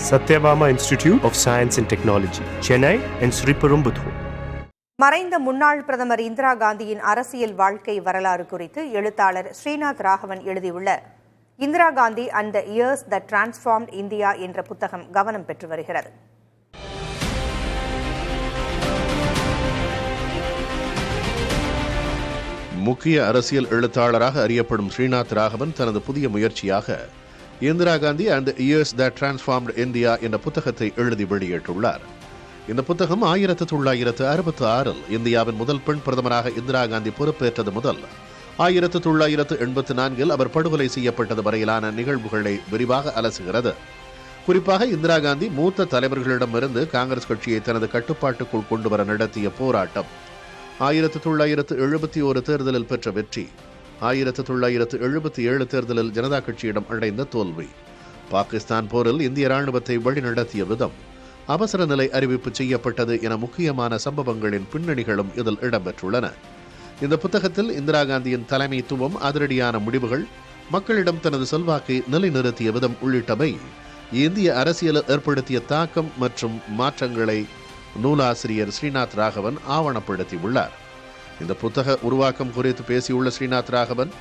Satyabama Institute of Science and Technology, Chennai and Sriperumbudur. மறைந்த முன்னாள் பிரதமர் இந்திரா காந்தியின் அரசியல் வாழ்க்கை வரலாறு குறித்து எழுத்தாளர் ஸ்ரீநாத் ராகவன் எழுதியுள்ள Indira Gandhi and the years that transformed India என்ற புத்தகம் கவனம் பெற்று வருகிறது. முக்கிய அரசியல் எழுத்தாளராக அறியப்படும் ஸ்ரீநாத் ராகவன் தனது புதிய முயற்சியாக Indira Gandhi and years that transformed India என்ற புத்தகத்தை எழுதி வெளியிட்டுள்ளார். இந்த புத்தகம் 1966 இந்தியாவின் முதல் பெண் பிரதமராக இந்திரா காந்தி பொறுப்பேற்றது முதல் 1984 அவர் படுகொலை செய்யப்பட்டது வரையிலான நிகழ்வுகளை விரிவாக அலசுகிறது. குறிப்பாக இந்திரா காந்தி மூத்த தலைவர்களிடமிருந்து காங்கிரஸ் கட்சியை தனது கட்டுப்பாட்டுக்குள் கொண்டுவர நடத்திய போராட்டம், 1971 தேர்தலில் பெற்ற வெற்றி, 1977 தேர்தலில் ஜனதா கட்சியிடம் அடைந்த தோல்வி, பாகிஸ்தான் போரில் இந்திய ராணுவத்தை வழிநடத்திய விதம், அவசர நிலை அறிவிப்பு செய்யப்பட்டது என முக்கியமான சம்பவங்களின் பின்னணிகளும் இதில் இடம்பெற்றுள்ளன. இந்த புத்தகத்தில் இந்திரா காந்தியின் தலைமைத்துவம், அதிரடியான முடிவுகள், மக்களிடம் தனது செல்வாக்கை நிலைநிறுத்திய விதம் உள்ளிட்டவை இந்திய அரசியலில் ஏற்படுத்திய தாக்கம் மற்றும் மாற்றங்களை நூலாசிரியர் ஸ்ரீநாத் ராகவன் ஆவணப்படுத்தியுள்ளார். இந்த புத்தக உருவாக்கம் குறித்து பேசியுள்ள ஸ்ரீநாத் ராகவன்,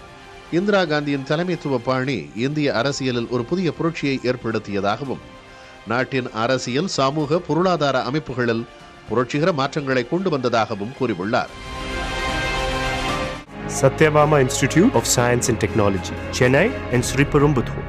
இந்திரா காந்தியின் தலைமைத்துவ பாணி இந்திய அரசியலில் ஒரு புதிய புரட்சியை ஏற்படுத்தியதாகவும், நாட்டின் அரசியல், சமூக, பொருளாதார அமைப்புகளில் புரட்சிகர மாற்றங்களை கொண்டு வந்ததாகவும் கூறியுள்ளார். Satyabama Institute of Science and Technology, Chennai and Sriperumbudur.